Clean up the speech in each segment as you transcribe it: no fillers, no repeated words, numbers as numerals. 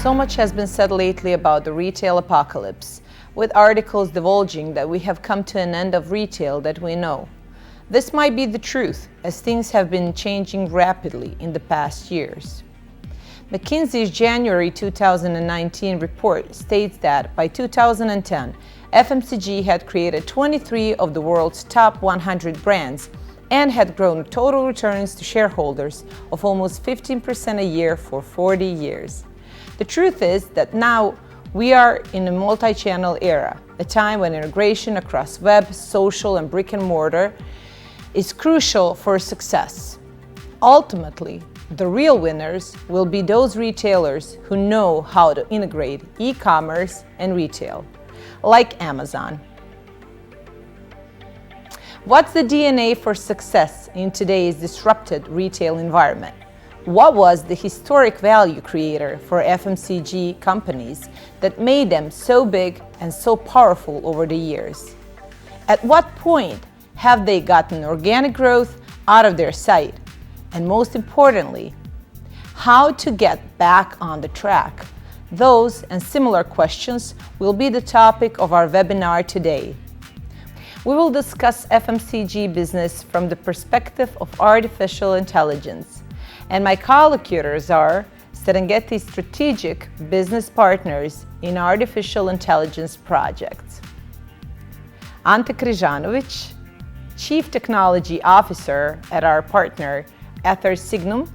So much has been said lately about the retail apocalypse, with articles divulging that we have come to an end of retail that we know. This might be the truth, as things have been changing rapidly in the past years. McKinsey's January 2019 report states that by 2010, FMCG had created 23 of the world's top 100 brands and had grown total returns to shareholders of almost 15% a year for 40 years. The truth is that now we are in a multi-channel era, a time when integration across web, social, and brick and mortar is crucial for success. Ultimately, the real winners will be those retailers who know how to integrate e-commerce and retail, like Amazon. What's the DNA for success in today's disrupted retail environment? What was the historic value creator for FMCG companies that made them so big and so powerful over the years? At what point have they gotten organic growth out of their sight? And most importantly, how to get back on the track? Those and similar questions will be the topic of our webinar today. We will discuss FMCG business from the perspective of artificial intelligence. And my collocutors are Serengeti strategic business partners in artificial intelligence projects. Ante Križanović, Chief Technology Officer at our partner Aether Signum,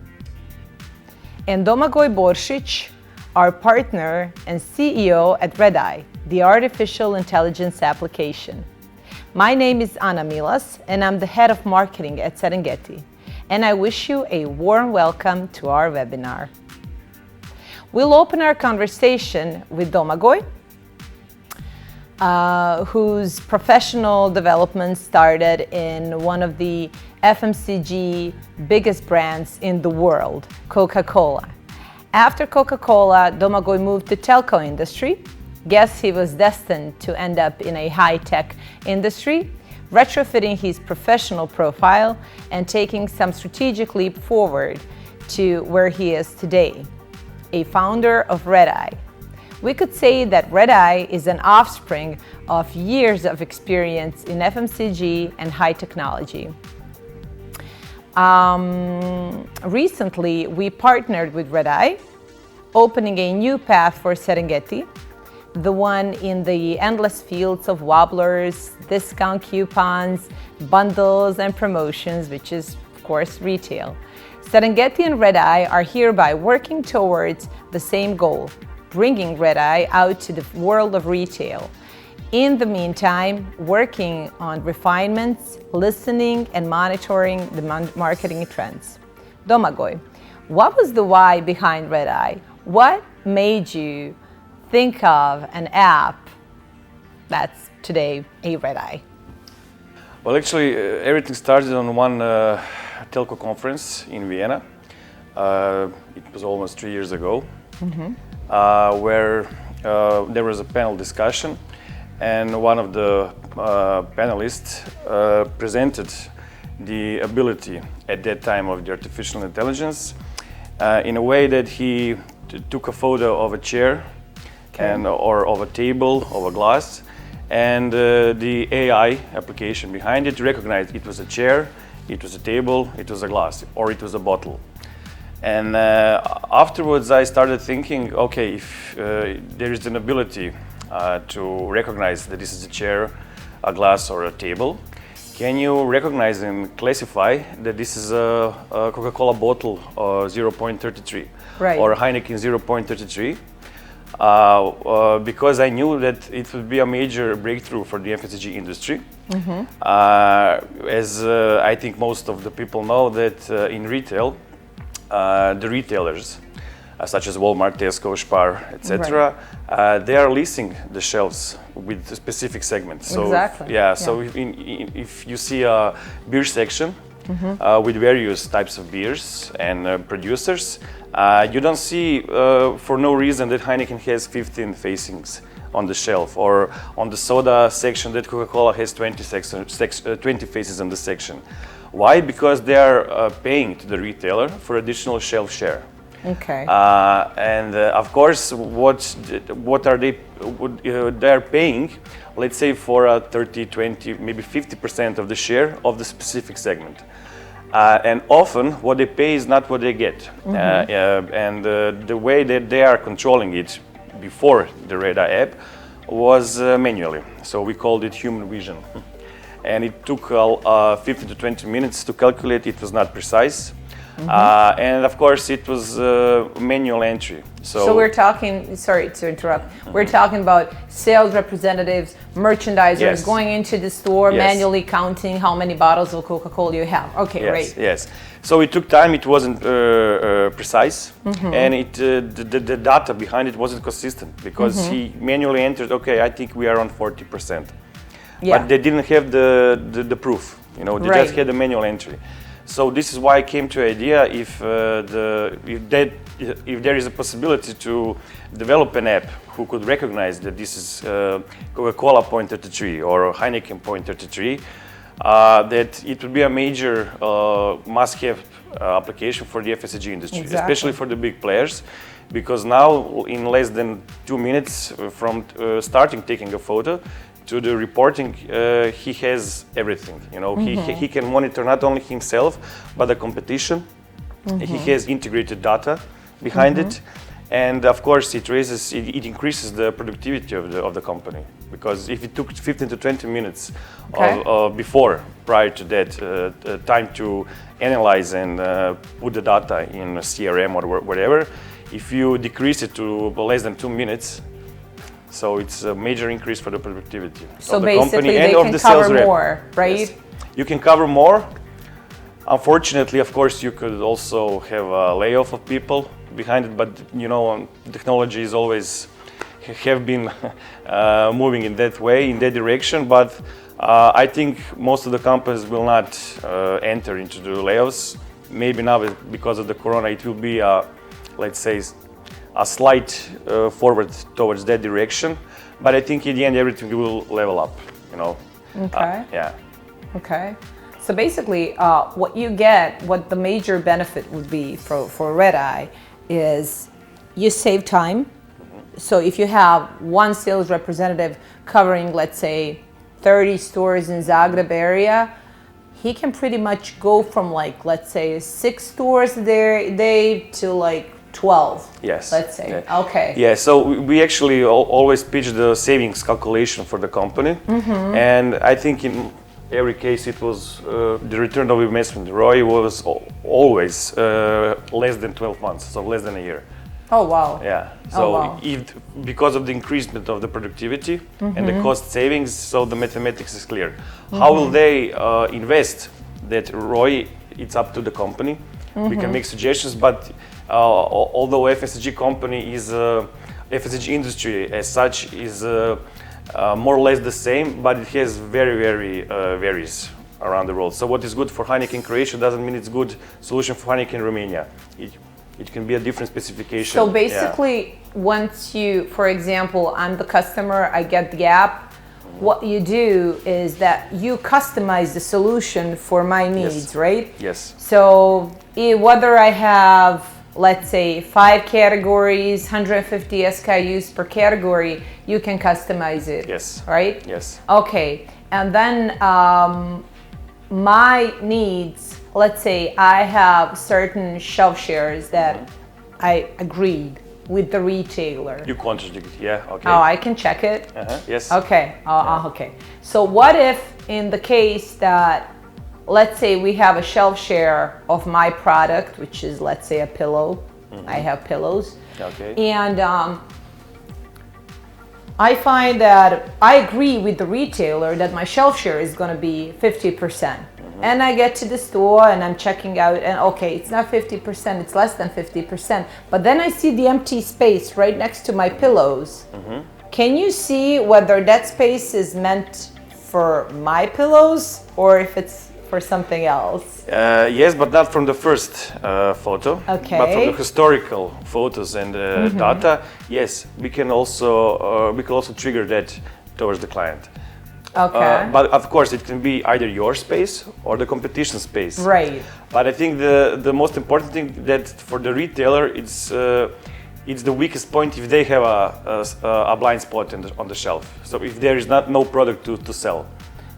and Domagoj Boršić, our partner and CEO at Redeye, the artificial intelligence application. My name is Ana Milas, and I'm the head of marketing at Serengeti, and I wish you a warm welcome to our webinar. We'll open our conversation with Domagoj, whose professional development started in one of the FMCG biggest brands in the world, Coca-Cola. After Coca-Cola, Domagoj moved to telco industry. Guess he was destined to end up in a high-tech industry, retrofitting his professional profile and taking some strategic leap forward to where he is today, a founder of Redeye. We could say that Redeye is an offspring of years of experience in FMCG and high technology. Recently, we partnered with Redeye, opening a new path for Serengeti, the one in the endless fields of wobblers, discount coupons, bundles, and promotions, which is, of course, retail. Serengeti and Redeye are hereby working towards the same goal, bringing Redeye out to the world of retail. In the meantime, working on refinements, listening, and monitoring the marketing trends. Domagoj, what was the why behind Redeye? What made you think of an app that's today a Redeye? Well, actually, everything started on one telco conference in Vienna. It was almost 3 years ago, where there was a panel discussion, and one of the panelists presented the ability at that time of the artificial intelligence in a way that he took a photo of a chair or of a table, of a glass, and the AI application behind it recognized it was a chair, it was a table, it was a glass, or it was a bottle. And afterwards I started thinking, okay, if there is an ability to recognize that this is a chair, a glass, or a table, can you recognize and classify that this is a Coca-Cola bottle 0.33 right, or a Heineken 0.33? Because I knew that it would be a major breakthrough for the FMCG industry. As I think most of the people know that in retail, the retailers, such as Walmart, Tesco, Spar, etc., they are leasing the shelves with specific segments. So, exactly. So if you see a beer section with various types of beers and producers, you don't see for no reason that Heineken has 15 facings on the shelf, or on the soda section that Coca-Cola has 20 faces on the section. Why? Because they are paying to the retailer for additional shelf share. Okay. And of course, what are they're paying, let's say for 30, 20, maybe 50% of the share of the specific segment. And often what they pay is not what they get. And the way that they are controlling it before the Red-Eye app was manually. So we called it human vision. And it took 15 to 20 minutes to calculate. It was not precise. And of course, it was manual entry. So we're talking, sorry to interrupt, we're talking about sales representatives, merchandisers Yes. going into the store, Yes. manually counting how many bottles of Coca-Cola you have. Okay, Yes, great. yes. So it took time. It wasn't precise, and the data behind it wasn't consistent because he manually entered. Okay, I think we are on 40%, Yeah. but they didn't have the proof. You know, they Right. just had the manual entry. So this is why I came to idea if there is a possibility to develop an app who could recognize that this is Coca-Cola Point 33 or Heineken Point 33, that it would be a major must-have application for the FMCG industry, Exactly. especially for the big players, because now in less than 2 minutes from starting taking a photo to the reporting, he has everything. You know, he can monitor not only himself but the competition. He has integrated data behind it, and of course it increases the productivity of the company, because if it took 15 to 20 minutes prior to that time to analyze and put the data in a CRM or whatever, if you decrease it to less than 2 minutes, so it's a major increase for the productivity So of the basically company they and of can the sales cover rep. more, right? Yes. You can cover more. Unfortunately, of course, you could also have a layoff of people behind it, but you know, technology is always have been moving in that way, in that direction. But I think most of the companies will not enter into the layoffs. Maybe now, because of the corona, it will be, let's say, a slight forward towards that direction. But I think in the end, everything will level up. You know. Okay. Yeah. Okay. So basically, what you get, what the major benefit would be for Red-Eye is you save time. So if you have one sales representative covering, let's say, 30 stores in Zagreb area, he can pretty much go from like, let's say, 6 stores a day to like 12. Yes. Let's say. Yeah. Okay. Yeah, so we actually always pitch the savings calculation for the company. And I think in every case it was the return of investment. ROI was always less than 12 months, so less than a year. Oh, wow. Yeah. So Oh, wow. because of the increasement of the productivity and the cost savings, so the mathematics is clear. How will they invest that ROI? It's up to the company. We can make suggestions, but although FMCG company is FMCG industry as such is more or less the same, but it has very varies around the world. So what is good for Heineken Croatia doesn't mean it's good solution for Heineken Romania. It can be a different specification. So basically, once you, for example, I'm the customer, I get the app, what you do is that you customize the solution for my needs, right? Yes. So whether I have, let's say, 5 categories, 150 SKUs per category, you can customize it. Yes. Right? Yes. Okay. And then my needs, let's say I have certain shelf shares that I agreed with the retailer. You contradict, yeah, okay. Oh, I can check it? Yes. Okay. Okay. So what if in the case that, let's say we have a shelf share of my product, which is, let's say, a pillow. I have pillows. Okay. And I find that I agree with the retailer that my shelf share is going to be 50%. And I get to the store and I'm checking out and okay, it's not 50%, it's less than 50%. But then I see the empty space right next to my pillows. Can you see whether that space is meant for my pillows or if it's for something else? Yes, but not from the first photo. Okay. But from the historical photos and data, yes, we can also trigger that towards the client. Okay. But of course, it can be either your space or the competition space. Right. But I think the most important thing that for the retailer, it's the weakest point if they have a blind spot on the shelf. So if there is no product to sell.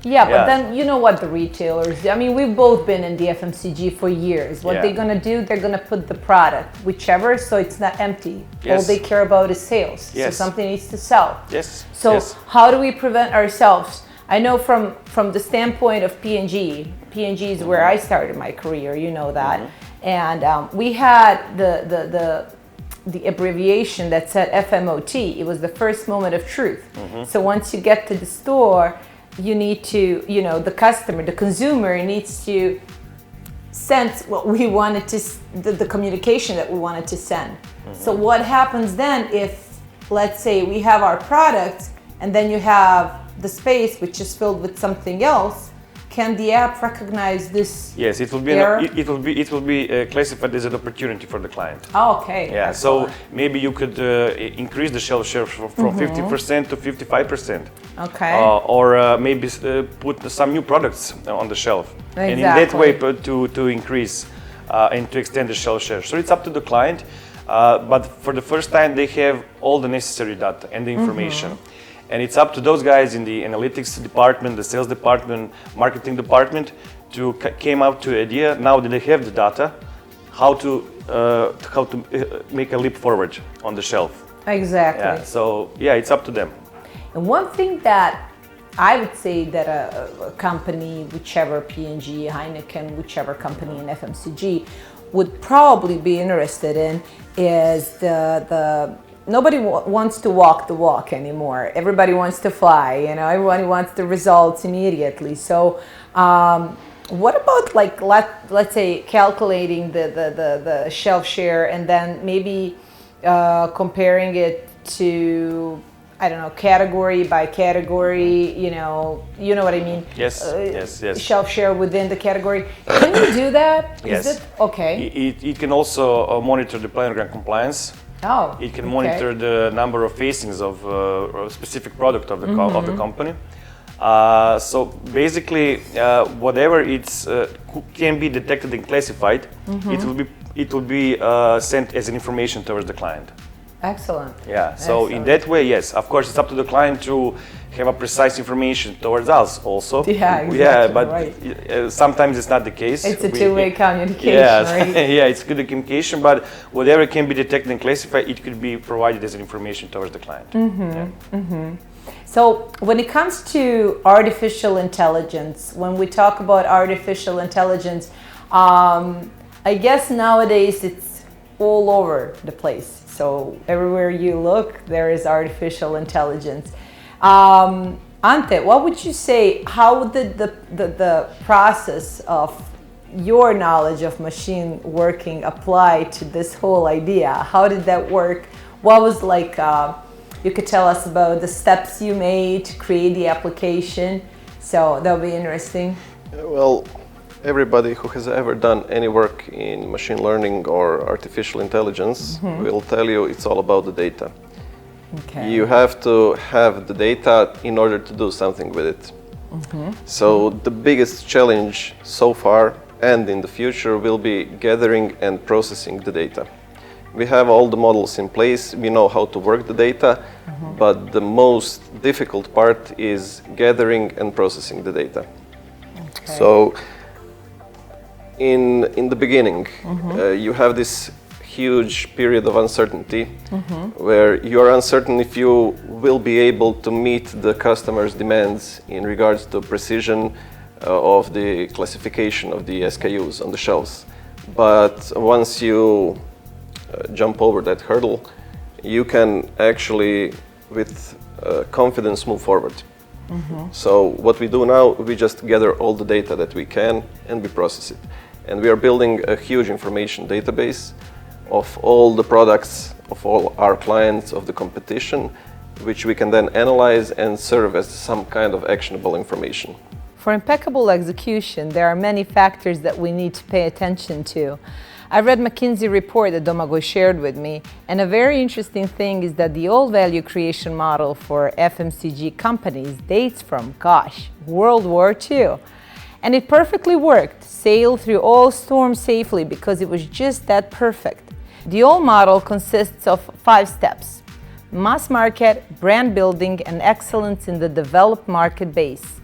Yeah, but then you know what the retailers, I mean, we've both been in the FMCG for years. What they're going to do, they're going to put the product, whichever, so it's not empty. All they care about is sales. So something needs to sell. Yes. So how do we prevent ourselves? I know from the standpoint of P&G, P&G is where I started my career, you know that. And we had the abbreviation that said FMOT. It was the first moment of truth. So once you get to the store, you need to, the customer, the consumer needs to sense what we wanted to, the communication that we wanted to send. So what happens then if, let's say, we have our product and then you have the space which is filled with something else? Can the app recognize this? Yes, it will be. It will be classified as an opportunity for the client. Oh, okay. Yeah. Excellent. So maybe you could increase the shelf share from 50% to 55%. Okay. Or maybe put some new products on the shelf, Exactly. and in that way to increase and to extend the shelf share. So it's up to the client, but for the first time they have all the necessary data and the information. And it's up to those guys in the analytics department, the sales department, marketing department to came up to idea, now that they have the data, how to make a leap forward on the shelf. Exactly. Yeah, so it's up to them. And one thing that I would say that a company, whichever P&G, Heineken, whichever company in FMCG would probably be interested in is nobody wants to walk the walk anymore. Everybody wants to fly, everybody wants the results immediately. So what about let's say calculating the shelf share and then maybe comparing it to, I don't know, category by category, you know what I mean? Yes, yes. Shelf share within the category. Can you do that? Yes. Is it okay? It can also monitor the planogram compliance. Oh, It can monitor the number of facings of a specific product of the of the company. So basically, whatever can be detected and classified, it will be sent as an information towards the client. Excellent. Yeah. So Excellent. in that way, yes, of course, it's up to the client to have a precise information towards us also. Yeah, exactly. Yeah, but right. Sometimes it's not the case. It's a two-way communication, right? Yeah, it's good communication, but whatever can be detected and classified, it could be provided as an information towards the client. So when it comes to artificial intelligence, when we talk about artificial intelligence, I guess nowadays it's all over the place. So everywhere you look, there is artificial intelligence. Ante, what would you say, how did the process of your knowledge of machine working apply to this whole idea? How did that work? What was you could tell us about the steps you made to create the application. So that would be interesting. Well, everybody who has ever done any work in machine learning or artificial intelligence will tell you it's all about the data. Okay. You have to have the data in order to do something with it. So the biggest challenge so far and in the future will be gathering and processing the data. We have all the models in place, we know how to work the data, but the most difficult part is gathering and processing the data. Okay. So in the beginning, you have this huge period of uncertainty where you are uncertain if you will be able to meet the customer's demands in regards to precision of the classification of the SKUs on the shelves. But once you jump over that hurdle, you can actually with confidence move forward. So what we do now, we just gather all the data that we can and we process it. And we are building a huge information database of all the products of all our clients of the competition, which we can then analyze and serve as some kind of actionable information. For impeccable execution, there are many factors that we need to pay attention to. I read McKinsey report that Domagoj shared with me, and a very interesting thing is that the old value creation model for FMCG companies dates from, World War II. And it perfectly worked, sailed through all storms safely because it was just that perfect. The old model consists of 5 steps: mass market, brand building, and excellence in the developed market base,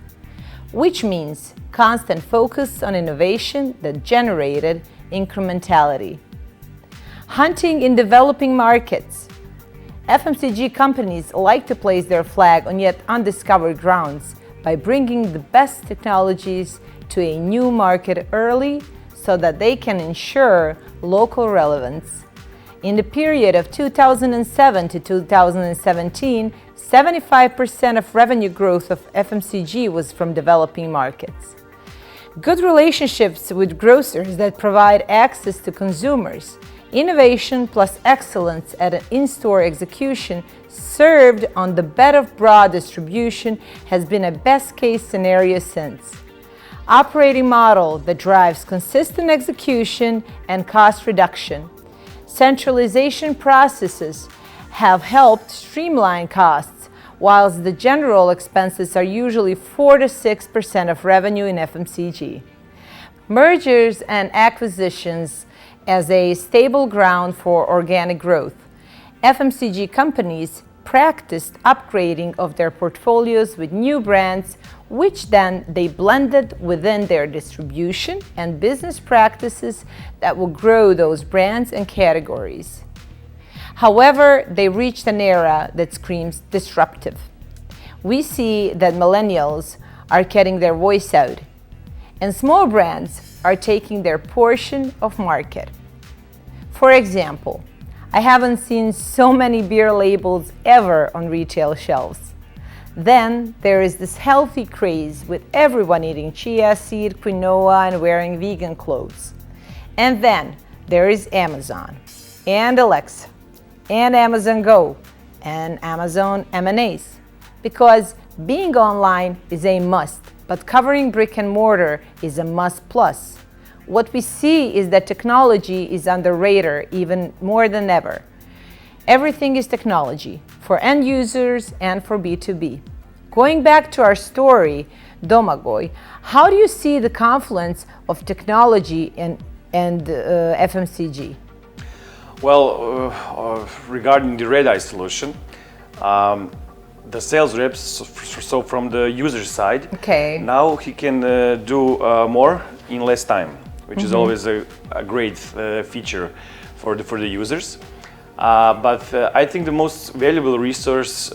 which means constant focus on innovation that generated incrementality. Hunting in developing markets. FMCG companies like to place their flag on yet undiscovered grounds by bringing the best technologies to a new market early so that they can ensure local relevance. In the period of 2007 to 2017, 75% of revenue growth of FMCG was from developing markets. Good relationships with grocers that provide access to consumers, innovation plus excellence at an in-store execution served on the bed of broad distribution has been a best-case scenario since. Operating model that drives consistent execution and cost reduction. Centralization processes have helped streamline costs, whilst the general expenses are usually 4 to 6% of revenue in FMCG. Mergers and acquisitions as a stable ground for organic growth. FMCG companies practiced upgrading of their portfolios with new brands, which then they blended within their distribution and business practices that will grow those brands and categories. However, they reached an era that screams disruptive. We see that millennials are getting their voice out, and small brands are taking their portion of market. For example, I haven't seen so many beer labels ever on retail shelves. Then there is this healthy craze with everyone eating chia seed, quinoa, and wearing vegan clothes. And then there is Amazon, and Alexa, and Amazon Go, and Amazon M&As. Because being online is a must, but covering brick and mortar is a must plus. What we see is that technology is on the radar even more than ever. Everything is technology, for end users and for B2B. Going back to our story, Domagoj, how do you see the confluence of technology and FMCG? Well, regarding the Red Eye solution, the sales reps, so from the user side, now he can do more in less time, which is always a great feature for the users. But I think the most valuable resource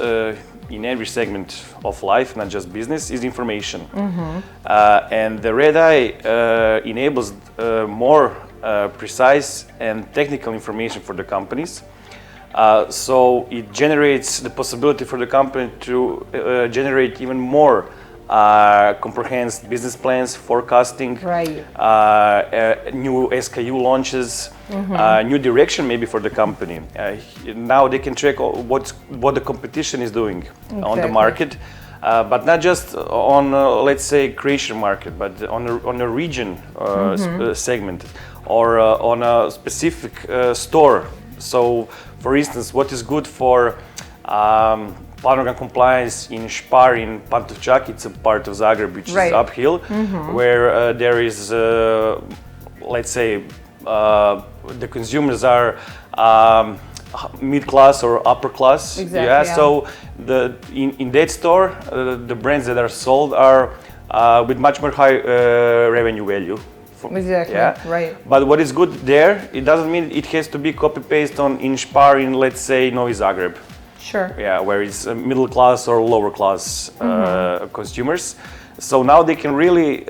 in every segment of life, not just business, is information. And the Red Eye enables more precise and technical information for the companies. So it generates the possibility for the company to generate even more comprehensive business plans, forecasting, new SKU launches, new direction maybe for the company. Now they can track what the competition is doing on the market, but not just on let's say creation market, but on a region segment or on a specific store. So, for instance, what is good for Planogram compliance in Spar in Pantovčak, it's a part of Zagreb which is uphill, where there is, let's say, the consumers are mid-class or upper class. So in that store, the brands that are sold are with much more high revenue value. But what is good there, it doesn't mean it has to be copy-paste in Spar in, let's say, Novi Zagreb. Where it's middle class or lower class consumers. So now they can really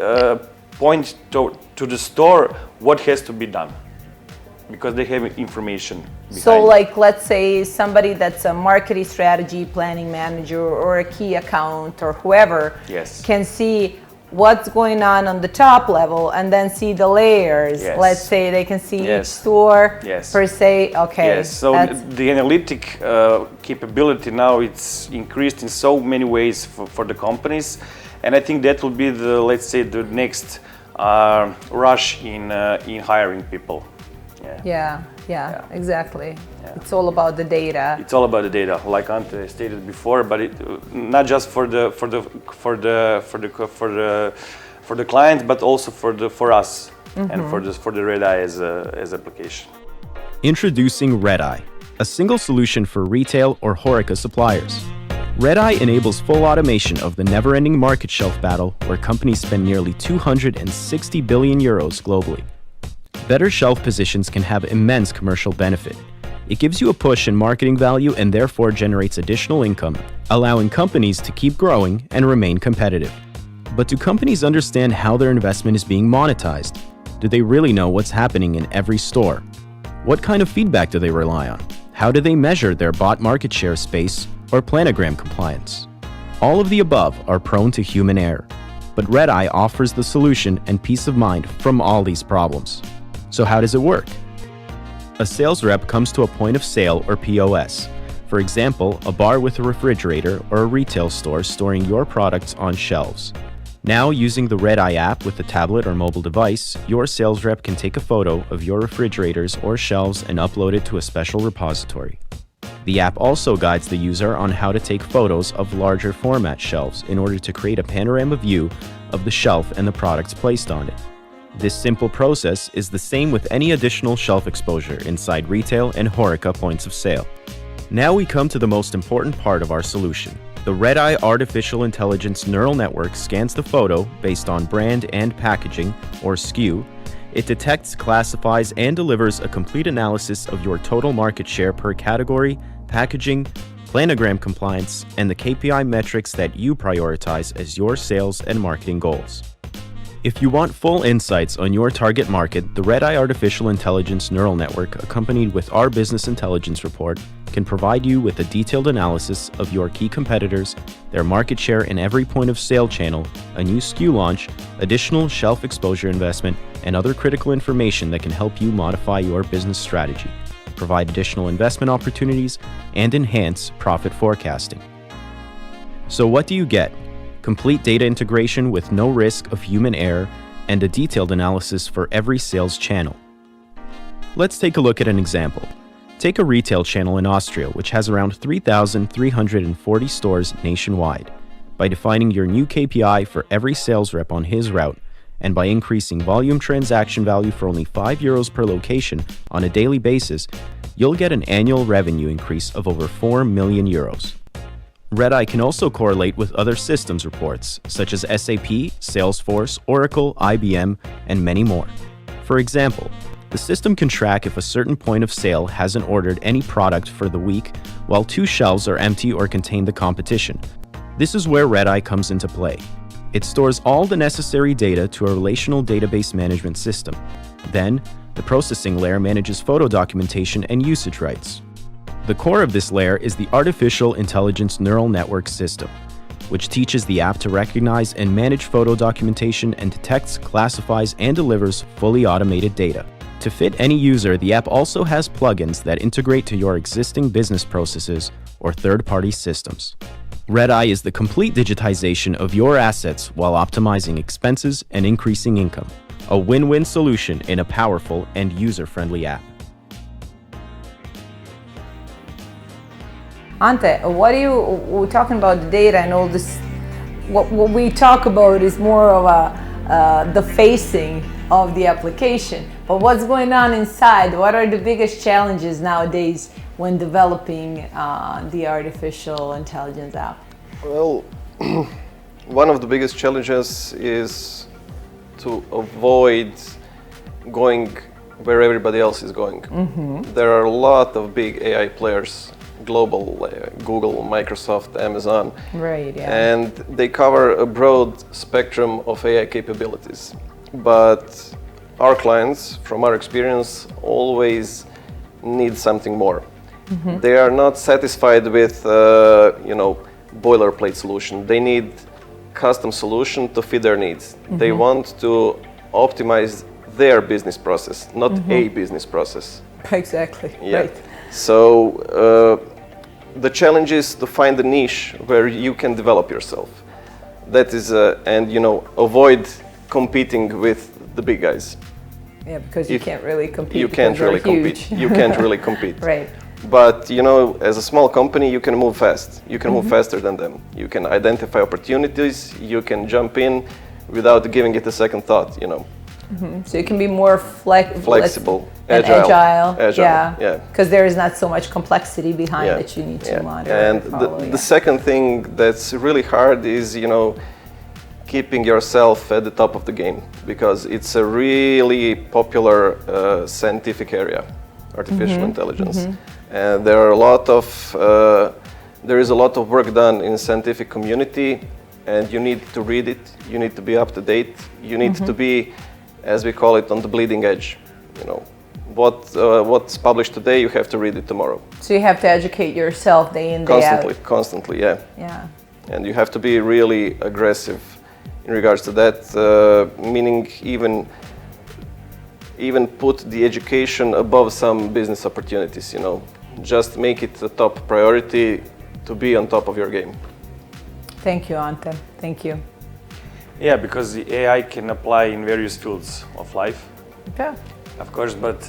point to the store what has to be done, because they have information behind. So like, let's say somebody that's a marketing strategy planning manager or a key account or whoever can see what's going on the top level and then see the layers. Let's say they can see each store per se. So the analytic capability now it's increased in so many ways for the companies, And I think that will be the, let's say, the next rush in hiring people. Yeah, exactly. Yeah. It's all about the data. It's all about the data, like Ante stated before, but not just for the client, but also for us and for the Redeye as application. Introducing Redeye, a single solution for retail or HoReCa suppliers. Redeye enables full automation of the never-ending market shelf battle where companies spend nearly 260 billion euros globally. Better shelf positions can have immense commercial benefit. It gives you a push in marketing value and therefore generates additional income, allowing companies to keep growing and remain competitive. But do companies understand how their investment is being monetized? Do they really know what's happening in every store? What kind of feedback do they rely on? How do they measure their bot market share space or planogram compliance? All of the above are prone to human error, but Redeye offers the solution and peace of mind from all these problems. So how does it work? A sales rep comes to a point of sale or POS. For example, a bar with a refrigerator or a retail store storing your products on shelves. Now, using the Redeye app with a tablet or mobile device, your sales rep can take a photo of your refrigerators or shelves and upload it to a special repository. The app also guides the user on how to take photos of larger format shelves in order to create a panorama view of the shelf and the products placed on it. This simple process is the same with any additional shelf exposure inside retail and HoReCa points of sale. Now we come to the most important part of our solution. The Redeye Artificial Intelligence Neural Network scans the photo based on brand and packaging, or SKU. It detects, classifies, and delivers a complete analysis of your total market share per category, packaging, planogram compliance, and the KPI metrics that you prioritize as your sales and marketing goals. If you want full insights on your target market, the Redeye Artificial Intelligence Neural Network, accompanied with our Business Intelligence Report, can provide you with a detailed analysis of your key competitors, their market share in every point of sale channel, a new SKU launch, additional shelf exposure investment, and other critical information that can help you modify your business strategy, provide additional investment opportunities, and enhance profit forecasting. So what do you get? Complete data integration with no risk of human error, and a detailed analysis for every sales channel. Let's take a look at an example. Take a retail channel in Austria, which has around 3,340 stores nationwide. By defining your new KPI for every sales rep on his route, and by increasing volume transaction value for only €5 per location on a daily basis, you'll get an annual revenue increase of over €4 million. Redeye can also correlate with other systems reports, such as SAP, Salesforce, Oracle, IBM, and many more. For example, the system can track if a certain point of sale hasn't ordered any product for the week, while 2 shelves are empty or contain the competition. This is where Redeye comes into play. It stores all the necessary data to a relational database management system. Then, the processing layer manages photo documentation and usage rights. The core of this layer is the Artificial Intelligence Neural Network system, which teaches the app to recognize and manage photo documentation and detects, classifies, and delivers fully automated data. To fit any user, the app also has plugins that integrate to your existing business processes or third-party systems. Redeye is the complete digitization of your assets while optimizing expenses and increasing income. A win-win solution in a powerful and user-friendly app. Ante, we're talking about the data and all this. What we talk about is more of the facing of the application. But what's going on inside? What are the biggest challenges nowadays when developing the artificial intelligence app? Well, one of the biggest challenges is to avoid going where everybody else is going. There are a lot of big AI players, global, Google, Microsoft, Amazon. Right, yeah. And they cover a broad spectrum of AI capabilities. But our clients, from our experience, always need something more. They are not satisfied with, boilerplate solution. They need custom solution to fit their needs. They want to optimize their business process, not a business process. Exactly, Yeah. right. So the challenge is to find a niche where you can develop yourself. That is, and avoid competing with the big guys. Yeah, because you can't really compete. You can't really compete. Huge. You can't really compete. Right. But as a small company, you can move fast. You can move faster than them. You can identify opportunities. You can jump in without giving it a second thought. So you can be more Flexible, and agile. Yeah. Because there is not so much complexity behind that you need to monitor. And follow, the second thing that's really hard is keeping yourself at the top of the game, because it's a really popular scientific area, artificial intelligence. And there is a lot of work done in the scientific community, and you need to read it, you need to be up to date, you need to be, as we call it, on the bleeding edge. What's published today, you have to read it tomorrow. So you have to educate yourself day in, day out. Constantly, yeah. Yeah. And you have to be really aggressive in regards to that, meaning even put the education above some business opportunities, Just make it a top priority to be on top of your game. Thank you, Ante. Thank you. Yeah, because the AI can apply in various fields of life. Yeah. Of course, but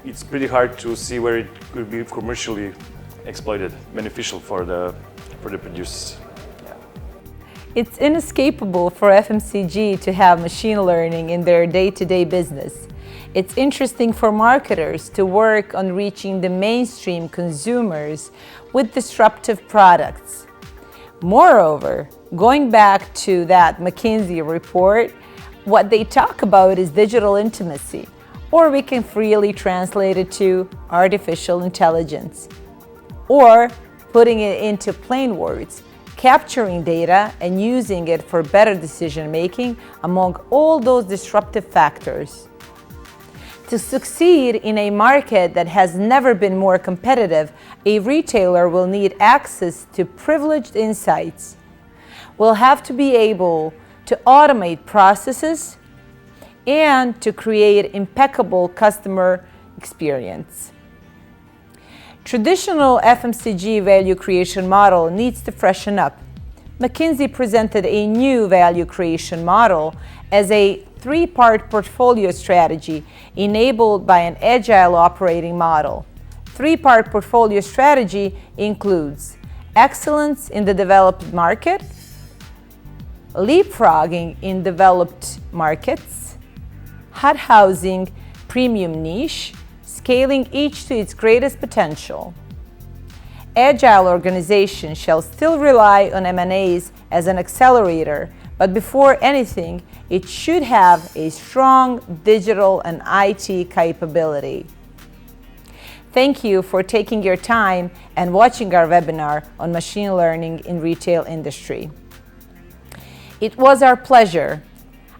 it's pretty hard to see where it could be commercially exploited, beneficial for the producers. It's inescapable for FMCG to have machine learning in their day-to-day business. It's interesting for marketers to work on reaching the mainstream consumers with disruptive products. Moreover, going back to that McKinsey report, what they talk about is digital intimacy, or we can freely translate it to artificial intelligence. Or, putting it into plain words, capturing data and using it for better decision making among all those disruptive factors. To succeed in a market that has never been more competitive, a retailer will need access to privileged insights. Will have to be able to automate processes and to create impeccable customer experience. Traditional FMCG value creation model needs to freshen up. McKinsey presented a new value creation model as a three-part portfolio strategy enabled by an agile operating model. Three-part portfolio strategy includes excellence in the developed market, leapfrogging in developed markets, hot housing premium niche, scaling each to its greatest potential. Agile organizations shall still rely on M&As as an accelerator, but before anything, it should have a strong digital and IT capability. Thank you for taking your time and watching our webinar on machine learning in retail industry. It was our pleasure.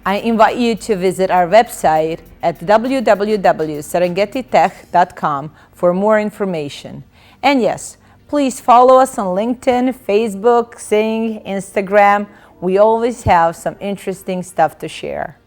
I invite you to visit our website at www.serengetitech.com for more information. And yes, please follow us on LinkedIn, Facebook, Xing, Instagram. We always have some interesting stuff to share.